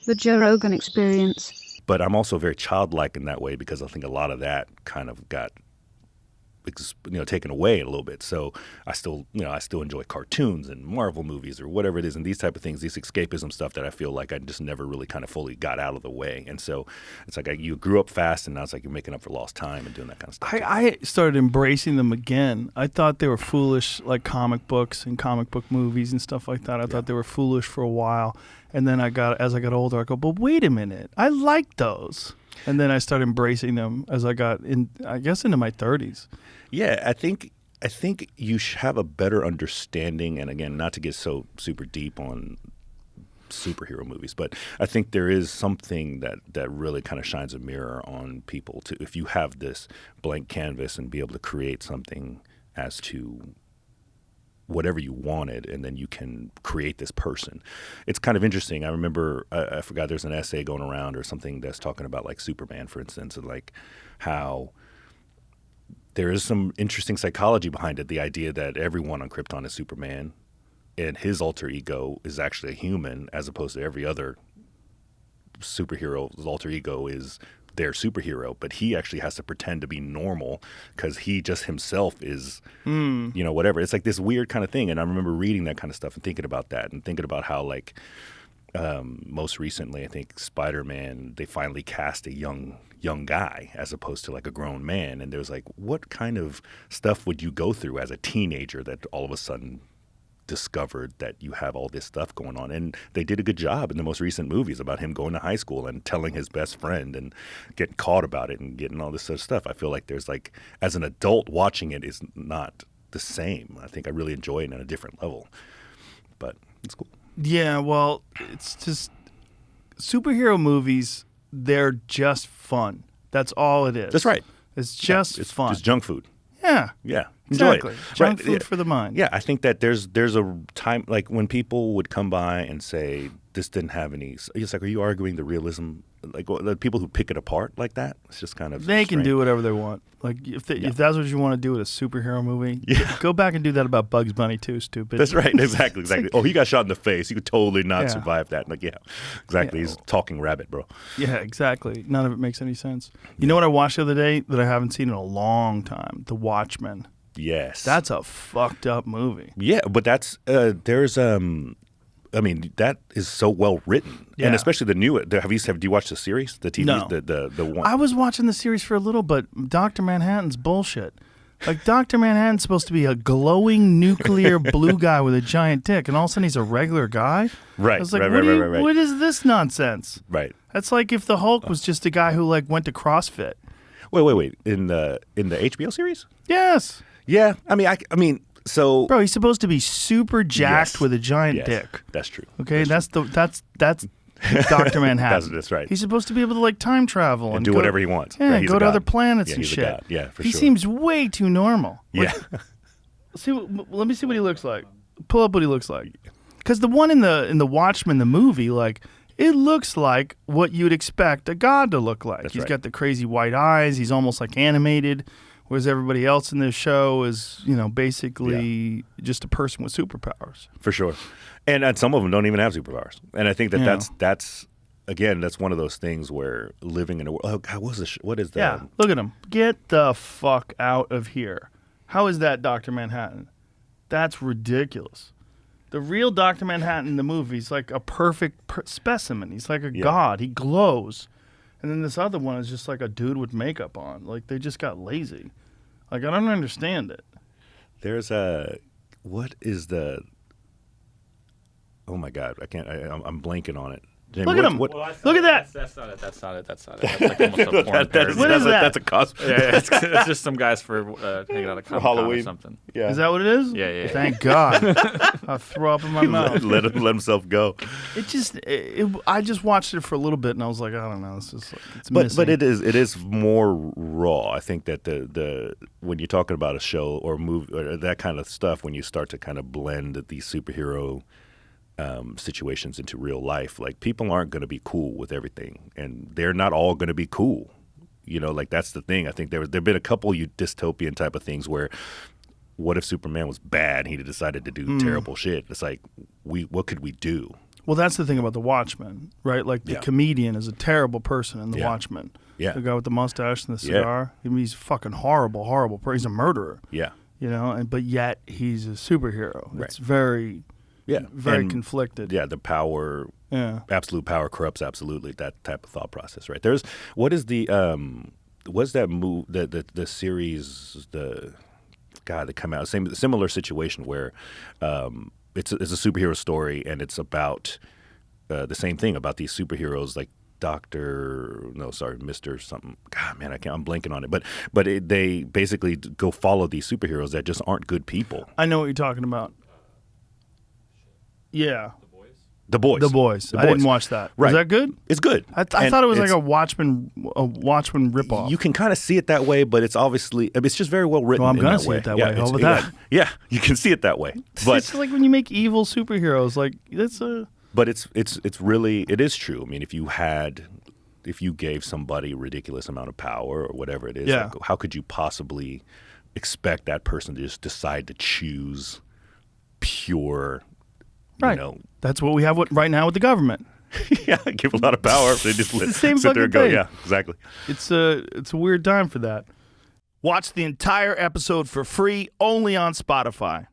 The Joe Rogan Experience. But I'm also very childlike in that way because I think a lot of that kind of got taken away a little bit. So I still enjoy cartoons and Marvel movies or whatever it is, and these type of things, these escapism stuff that I feel like I just never really kind of fully got out of the way. And so it's like you grew up fast, and now it's like you're making up for lost time and doing that kind of stuff. I started embracing them again. I thought they were foolish, like comic books and comic book movies and stuff like that. I thought they were foolish for a while, and then as I got older, I go, but wait a minute, I like those. And then I started embracing them as I got into my 30s. Yeah, I think you should have a better understanding, and again, not to get so super deep on superhero movies, but I think there is something that really kind of shines a mirror on people to if you have this blank canvas and be able to create something as to whatever you wanted, and then you can create this person. It's kind of interesting. I remember, I forgot, there's an essay going around or something that's talking about like Superman, for instance, and like how there is some interesting psychology behind it. The idea that everyone on Krypton is Superman and his alter ego is actually a human, as opposed to every other superhero's alter ego is their superhero, but he actually has to pretend to be normal because he just himself is, whatever. It's like this weird kind of thing. And I remember reading that kind of stuff and thinking about that and thinking about how, like, most recently, I think Spider-Man, they finally cast a young guy as opposed to like a grown man. And there's like, what kind of stuff would you go through as a teenager that all of a sudden discovered that you have all this stuff going on? And they did a good job in the most recent movies about him going to high school and telling his best friend and getting caught about it and getting all this sort of stuff. I feel like there's like, as an adult watching it is not the same. I think I really enjoy it on a different level, but it's cool. Yeah, well, it's just superhero movies, they're just fun. That's all it is. That's right. It's just it's fun. It's junk food. Yeah. Yeah. Enjoy exactly. it. Junk Right. food for the mind. Yeah, I think that there's a time, like when people would come by and say, this didn't have any, it's like, are you arguing the realism? Like the people who pick it apart like that, it's just kind of They can strange. do whatever they want. Like if that's what you want to do with a superhero movie, go back and do that about Bugs Bunny too, stupid. That's right, exactly. Oh, he got shot in the face. He could totally not Yeah. survive that. Like, yeah, exactly. Yeah. He's a talking rabbit, bro. Yeah, exactly. None of it makes any sense. You know what I watched the other day that I haven't seen in a long time? The Watchmen. Yes. That's a fucked up movie. Yeah, but that's there's I mean, that is so well written, Yeah. and especially the new. Do you watch the series, the TV, No. the one? I was watching the series for a little, but Dr. Manhattan's bullshit. Like, Dr. Manhattan's supposed to be a glowing nuclear blue guy with a giant dick, and all of a sudden he's a regular guy? Right, I was like, right. what is this nonsense? Right. That's like if the Hulk was just a guy who, like, went to CrossFit. Wait. In the HBO series? Yes. Yeah. I mean, so. Bro, he's supposed to be super jacked Yes. with a giant Yes, dick. That's true. Okay, that's Dr. Manhattan. That's right. He's supposed to be able to, like, time travel and and do go, whatever he wants. Yeah, Right, he's go a to god. other planets Yeah, and he's a shit. god. Yeah, for he sure. seems way too normal. Yeah. Let me see what he looks like. Pull up what he looks like. Because the one in the Watchmen, the movie, like, it looks like what you'd expect a god to look like. That's He's right. got the crazy white eyes. He's almost like animated, whereas everybody else in this show is, basically just a person with superpowers. For sure. And some of them don't even have superpowers. And I think that Yeah. that's again, that's one of those things where living in a world. Oh God, what is that? Yeah, look at him. Get the fuck out of here. How is that Dr. Manhattan? That's ridiculous. The real Dr. Manhattan in the movie is like a perfect specimen. He's like a god. He glows. And then this other one is just like a dude with makeup on. Like, they just got lazy. Like, I don't understand it. There's what is the? Oh my God, I can't. I'm blanking on it. Jamie, Look at him. What, Look at that. That's not it. That's like almost a porn parody. What is that? That's a cosplay. Yeah, it's just some guys for hanging out at Comic-Con Halloween. or something. Yeah. Is that what it is? Yeah. Thank God. I throw up in my mouth. let himself go. I just watched it for a little bit and I was like, I don't know. It's just like, it's But missing. it is more raw. I think that the when you're talking about a show or movie or that kind of stuff, when you start to kind of blend these superhero situations into real life, like people aren't going to be cool with everything, and they're not all going to be cool. Like that's the thing. I think there've been a couple dystopian type of things where, what if Superman was bad and he decided to do terrible shit? It's like, what could we do? Well, that's the thing about The Watchmen, right? Like the Yeah. comedian is a terrible person in The Yeah. Watchmen. Yeah. The guy with the mustache and the Yeah. cigar. I mean, he's fucking horrible. He's a murderer, Yeah. you know. But yet he's a superhero. Right. It's very, Yeah. very And, conflicted. yeah, the power, Yeah. absolute power corrupts absolutely. That type of thought process, right? There's what is the what's that move the series that come out similar situation where it's a superhero story and it's about the same thing about these superheroes like Mr. something. God, man, I'm blanking on it. But they basically go follow these superheroes that just aren't good people. I know what you're talking about. Yeah. The Boys. The Boys. I didn't watch that. Right. Was that good? It's good. I And thought it was like it's- a Watchmen ripoff. You can kind of see it that way, but it's obviously it's just very well written. Well, I'm in gonna that see way. it that Yeah, way. How it's- about yeah, that? Yeah, you can see it that way. But it's like when you make evil superheroes. Like that's a. but it's really it is true. I mean, if you gave somebody a ridiculous amount of power or whatever it is, Yeah. like, how could you possibly expect that person to just decide to choose pure, Right. you know, That's what we have right now with the government. yeah, give a lot of power. They just the same sit there and go, fucking thing. yeah, exactly. It's a weird time for that. Watch the entire episode for free only on Spotify.